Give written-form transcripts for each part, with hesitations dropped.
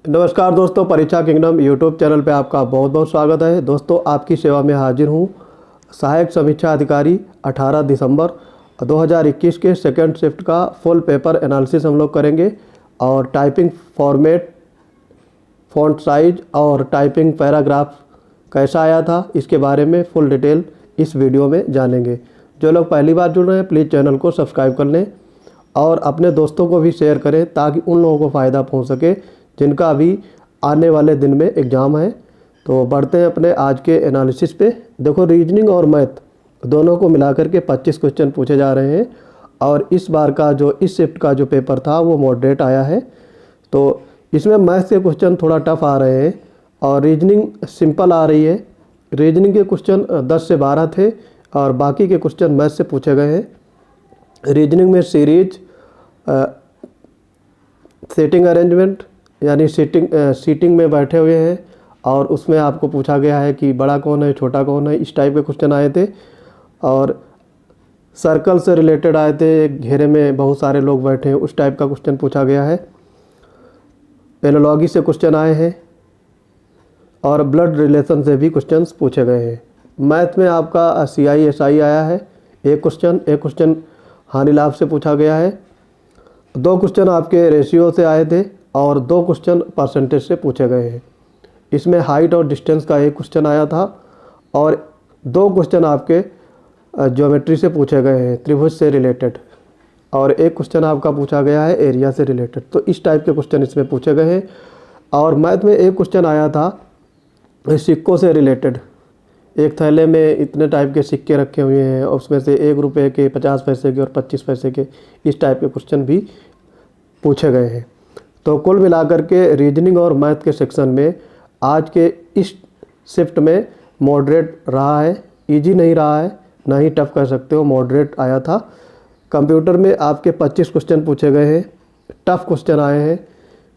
नमस्कार दोस्तों, परीक्षा किंगडम यूट्यूब चैनल पे आपका बहुत बहुत स्वागत है। दोस्तों, आपकी सेवा में हाजिर हूँ। सहायक समीक्षा अधिकारी 18 दिसंबर 2021 के सेकंड शिफ्ट का फुल पेपर एनालिसिस हम लोग करेंगे और टाइपिंग फॉर्मेट, फ़ॉन्ट साइज और टाइपिंग पैराग्राफ कैसा आया था इसके बारे में फुल डिटेल इस वीडियो में जानेंगे। जो लोग पहली बार जुड़ रहे हैं प्लीज़ चैनल को सब्सक्राइब कर लें और अपने दोस्तों को भी शेयर करें ताकि उन लोगों को फ़ायदा पहुंच सके जिनका अभी आने वाले दिन में एग्ज़ाम है। तो बढ़ते हैं अपने आज के एनालिसिस पे। देखो, रीजनिंग और मैथ दोनों को मिलाकर के 25 क्वेश्चन पूछे जा रहे हैं और इस बार का जो इस शिफ्ट का जो पेपर था वो मॉडरेट आया है। तो इसमें मैथ के क्वेश्चन थोड़ा टफ आ रहे हैं और रीजनिंग सिंपल आ रही है। रीजनिंग के क्वेश्चन 10 से 12 थे और बाकी के क्वेश्चन मैथ से पूछे गए हैं। रीजनिंग में सीरीज, सीटिंग अरेंजमेंट यानी सीटिंग में बैठे हुए हैं और उसमें आपको पूछा गया है कि बड़ा कौन है, छोटा कौन है, इस टाइप के क्वेश्चन आए थे। और सर्कल से रिलेटेड आए थे, एक घेरे में बहुत सारे लोग बैठे हैं, उस टाइप का क्वेश्चन पूछा गया है। एनालॉजी से क्वेश्चन आए हैं और ब्लड रिलेशन से भी क्वेश्चंस पूछे गए हैं। मैथ में आपका CISI आया है, एक क्वेश्चन हानि लाभ से पूछा गया है। 2 क्वेश्चन आपके रेशियो से आए थे और 2 क्वेश्चन परसेंटेज से पूछे गए हैं। इसमें हाइट और डिस्टेंस का एक क्वेश्चन आया था और 2 क्वेश्चन आपके ज्योमेट्री से पूछे गए हैं, त्रिभुज से रिलेटेड, और एक क्वेश्चन आपका पूछा गया है एरिया से रिलेटेड। तो इस टाइप के क्वेश्चन इसमें पूछे गए हैं। और मैथ में एक क्वेश्चन आया था सिक्कों से रिलेटेड। एक थैले में इतने टाइप के सिक्के रखे हुए हैं और उसमें से 1 रुपये के, 50 पैसे के और 25 पैसे के, इस टाइप के क्वेश्चन भी पूछे गए हैं। तो कुल मिलाकर के रीजनिंग और मैथ के सेक्शन में आज के इस शिफ्ट में मॉडरेट रहा है। इजी नहीं रहा है, ना ही टफ कह सकते हो, मॉडरेट आया था। कंप्यूटर में आपके 25 क्वेश्चन पूछे गए हैं, टफ क्वेश्चन आए हैं।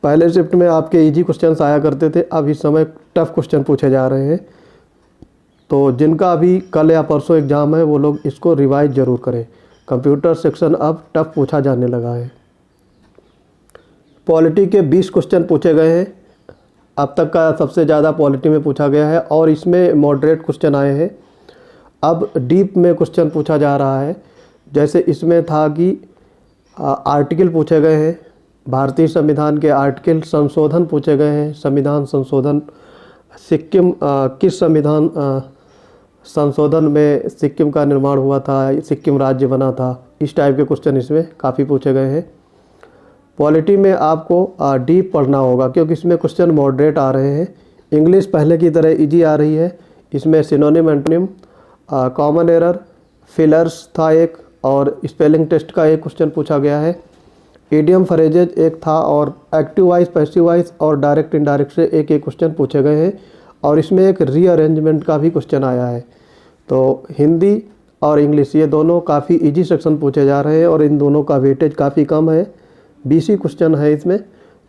पहले शिफ्ट में आपके इजी क्वेश्चन आया करते थे, अब इस समय टफ क्वेश्चन पूछे जा रहे हैं। तो जिनका अभी कल या परसों एग्ज़ाम है वो लोग इसको रिवाइज ज़रूर करें। कंप्यूटर सेक्शन अब टफ पूछा जाने लगा है। पॉलिटी के 20 क्वेश्चन पूछे गए हैं, अब तक का सबसे ज़्यादा पॉलिटी में पूछा गया है और इसमें मॉडरेट क्वेश्चन आए हैं। अब डीप में क्वेश्चन पूछा जा रहा है। जैसे इसमें था कि आर्टिकल पूछे गए हैं, भारतीय संविधान के आर्टिकल संशोधन पूछे गए हैं। संविधान संशोधन, सिक्किम किस संविधान संशोधन में सिक्किम का निर्माण हुआ था, सिक्किम राज्य बना था, इस टाइप के क्वेश्चन इसमें काफ़ी पूछे गए हैं। पॉलिटी में आपको डीप पढ़ना होगा क्योंकि इसमें क्वेश्चन मॉडरेट आ रहे हैं। इंग्लिश पहले की तरह इजी आ रही है। इसमें synonym, antonym, common error, fillers था एक, और स्पेलिंग टेस्ट का एक क्वेश्चन पूछा गया है। इडियम, फ्रेजेज एक था और एक्टिव वॉइस, पैसिव वॉइस और डायरेक्ट इनडायरेक्ट से एक एक क्वेश्चन पूछे गए हैं। और इसमें एक रीअरेंजमेंट का भी क्वेश्चन आया है। तो हिंदी और इंग्लिश ये दोनों काफ़ी इजी सेक्शन पूछे जा रहे हैं और इन दोनों का वेटेज काफ़ी कम है। 20 ही क्वेश्चन है इसमें,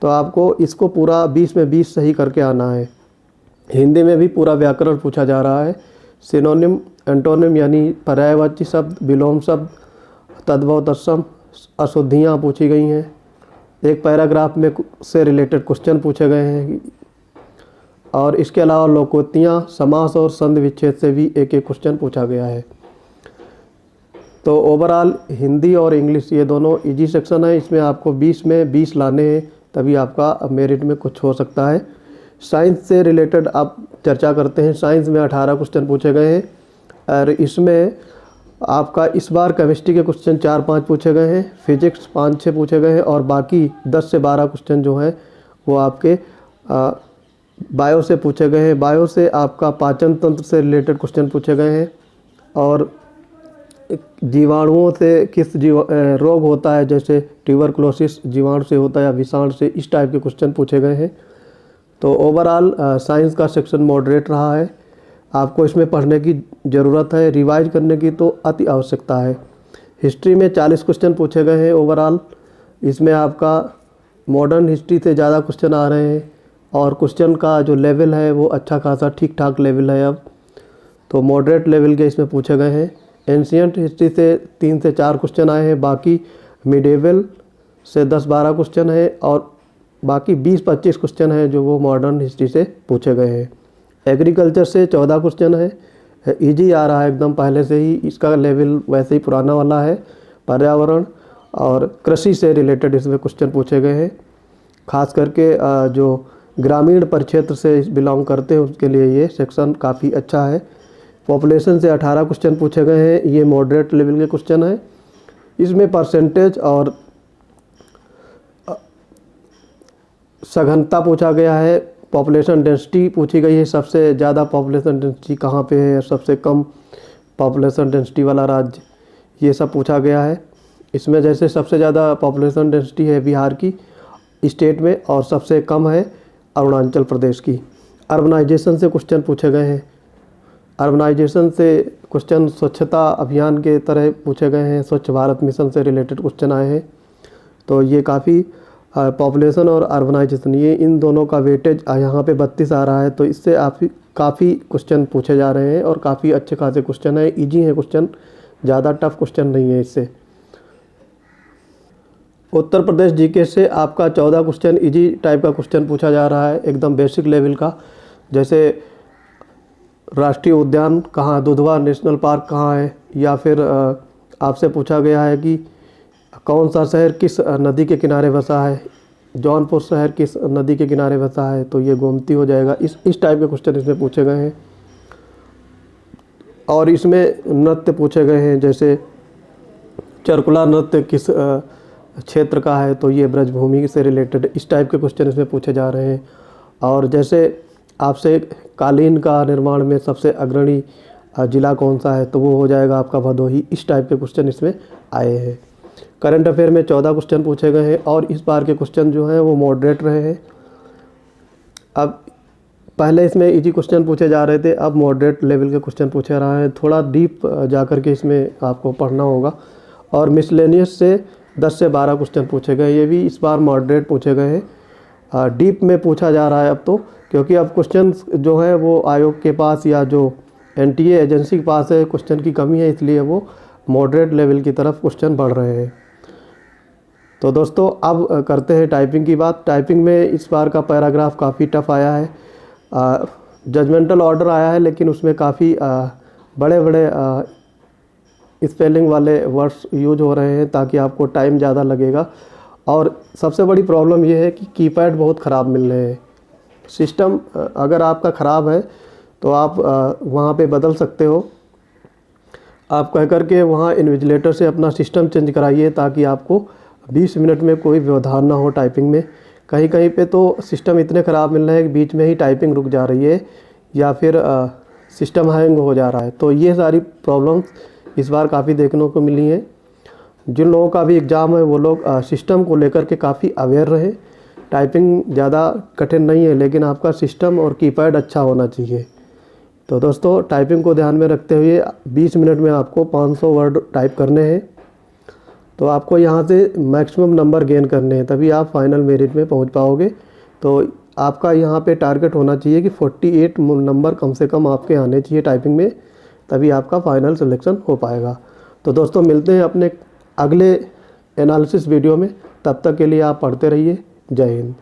तो आपको इसको पूरा 20 में 20 सही करके आना है। हिंदी में भी पूरा व्याकरण पूछा जा रहा है। सिनोनिम, एंटोनिम यानी पर्यायवाची शब्द, विलोम शब्द, तद्भव, तत्सम, अशुद्धियाँ पूछी गई हैं। एक पैराग्राफ में से रिलेटेड क्वेश्चन पूछे गए हैं और इसके अलावा लोकोक्तियाँ, समास और संधि विच्छेद से भी एक एक क्वेश्चन पूछा गया है। तो ओवरऑल हिंदी और इंग्लिश ये दोनों इजी सेक्शन है। इसमें आपको 20 में 20 लाने हैं तभी आपका मेरिट में कुछ हो सकता है। साइंस से रिलेटेड आप चर्चा करते हैं। साइंस में 18 क्वेश्चन पूछे गए हैं और इसमें आपका इस बार केमिस्ट्री के क्वेश्चन 4-5 पूछे गए हैं, फिजिक्स 5-6 पूछे गए हैं और बाकी 10 से 12 क्वेश्चन जो हैं वो आपके बायो से पूछे गए हैं। बायो से आपका पाचन तंत्र से रिलेटेड क्वेश्चन पूछे गए हैं और जीवाणुओं से किस रोग होता है, जैसे ट्यूबरकुलोसिस जीवाणु से होता है या विषाणु से, इस टाइप के क्वेश्चन पूछे गए हैं। तो ओवरऑल साइंस का सेक्शन मॉडरेट रहा है। आपको इसमें पढ़ने की ज़रूरत है, रिवाइज करने की तो अति आवश्यकता है। हिस्ट्री में 40 क्वेश्चन पूछे गए हैं ओवरऑल। इसमें आपका मॉडर्न हिस्ट्री से ज़्यादा क्वेश्चन आ रहे हैं और क्वेश्चन का जो लेवल है वो अच्छा खासा ठीक ठाक लेवल है अब, तो मॉडरेट लेवल के इसमें पूछे गए हैं। एंशियंट हिस्ट्री से 3 से 4 क्वेश्चन आए हैं, बाकी मिडेवल से 10-12 क्वेश्चन है और बाकी 20-25 क्वेश्चन हैं जो वो मॉडर्न हिस्ट्री से पूछे गए हैं। एग्रीकल्चर से 14 क्वेश्चन है, इजी आ रहा है एकदम पहले से ही, इसका लेवल वैसे ही पुराना वाला है। पर्यावरण और कृषि से रिलेटेड इसमें क्वेश्चन पूछे गए हैं, खास करके जो ग्रामीण परिक्षेत्र से बिलोंग करते हैं उसके लिए ये सेक्शन काफ़ी अच्छा है। पॉपुलेशन से 18 क्वेश्चन पूछे गए हैं, ये मॉडरेट लेवल के क्वेश्चन है। इसमें परसेंटेज और सघनता पूछा गया है। पॉपुलेशन डेंसिटी पूछी गई है, सबसे ज़्यादा पॉपुलेशन डेंसिटी कहाँ पे है, सबसे कम पॉपुलेशन डेंसिटी वाला राज्य, ये सब पूछा गया है। इसमें जैसे सबसे ज़्यादा पॉपुलेशन डेंसिटी है बिहार की स्टेट में और सबसे कम है अरुणाचल प्रदेश की। अर्बनाइजेशन से क्वेश्चन पूछे गए हैं। अर्बनाइजेशन से क्वेश्चन स्वच्छता अभियान के तरह पूछे गए हैं, स्वच्छ भारत मिशन से रिलेटेड क्वेश्चन आए हैं। तो ये काफ़ी पॉपुलेशन और अर्बनाइजेशन, ये इन दोनों का वेटेज यहाँ पे 32 आ रहा है। तो इससे आप काफ़ी क्वेश्चन पूछे जा रहे हैं और काफ़ी अच्छे खासे क्वेश्चन है, इजी है क्वेश्चन, ज़्यादा टफ क्वेश्चन नहीं है इससे। उत्तर प्रदेश जीके से आपका 14 क्वेश्चन इजी टाइप का क्वेश्चन पूछा जा रहा है, एकदम बेसिक लेवल का। जैसे राष्ट्रीय उद्यान कहाँ, दुधवा नेशनल पार्क कहाँ है, या फिर आपसे पूछा गया है कि कौन सा शहर किस नदी के किनारे बसा है, जौनपुर शहर किस नदी के किनारे बसा है, तो ये गोमती हो जाएगा। इस टाइप के क्वेश्चन इसमें पूछे गए हैं। और इसमें नृत्य पूछे गए हैं, जैसे चरकुला नृत्य किस क्षेत्र का है, तो ये ब्रजभूमि से रिलेटेड इस टाइप के क्वेश्चन इसमें पूछे जा रहे हैं। और जैसे आपसे कालीन का निर्माण में सबसे अग्रणी जिला कौन सा है, तो वो हो जाएगा आपका भदोही। इस टाइप के क्वेश्चन इसमें आए हैं। करंट अफेयर में 14 क्वेश्चन पूछे गए हैं और इस बार के क्वेश्चन जो हैं वो मॉडरेट रहे हैं। अब पहले इसमें इजी क्वेश्चन पूछे जा रहे थे, अब मॉडरेट लेवल के क्वेश्चन पूछे रहे हैं। थोड़ा डीप जाकर के इसमें आपको पढ़ना होगा। और मिसलेनियस से 10 से 12 क्वेश्चन पूछे गए, ये भी इस बार मॉडरेट पूछे गए हैं। डीप में पूछा जा रहा है अब तो, क्योंकि अब क्वेश्चन जो है वो आयोग के पास या जो एनटीए एजेंसी के पास है क्वेश्चन की कमी है, इसलिए वो मॉडरेट लेवल की तरफ क्वेश्चन बढ़ रहे हैं। तो दोस्तों अब करते हैं टाइपिंग की बात। टाइपिंग में इस बार का पैराग्राफ काफ़ी टफ आया है। जजमेंटल ऑर्डर आया है, लेकिन उसमें काफ़ी बड़े बड़े स्पेलिंग वाले वर्ड्स यूज हो रहे हैं, ताकि आपको टाइम ज़्यादा लगेगा। और सबसे बड़ी प्रॉब्लम यह है कि कीपैड बहुत ख़राब मिल रहे हैं। सिस्टम अगर आपका ख़राब है तो आप वहाँ पे बदल सकते हो। आप कह कर के वहाँ इन्विजिलेटर से अपना सिस्टम चेंज कराइए, ताकि आपको 20 मिनट में कोई व्यवधान ना हो टाइपिंग में। कहीं कहीं पे तो सिस्टम इतने ख़राब मिल रहे हैं कि बीच में ही टाइपिंग रुक जा रही है, या फिर सिस्टम हैंग हो जा रहा है। तो ये सारी प्रॉब्लम्स इस बार काफ़ी देखने को मिली हैं। जिन लोगों का भी एग्ज़ाम है वो लोग सिस्टम को लेकर के काफ़ी अवेयर रहें। टाइपिंग ज़्यादा कठिन नहीं है, लेकिन आपका सिस्टम और कीपैड अच्छा होना चाहिए। तो दोस्तों टाइपिंग को ध्यान में रखते हुए 20 मिनट में आपको 500 वर्ड टाइप करने हैं। तो आपको यहाँ से मैक्सिमम नंबर गेन करने हैं, तभी आप फाइनल मेरिट में पहुँच पाओगे। तो आपका यहाँ पे टारगेट होना चाहिए कि 48 नंबर कम से कम आपके आने चाहिए टाइपिंग में, तभी आपका फाइनल सिलेक्शन हो पाएगा। तो दोस्तों मिलते हैं अपने अगले एनालिसिस वीडियो में, तब तक के लिए आप पढ़ते रहिए। जय हिंद।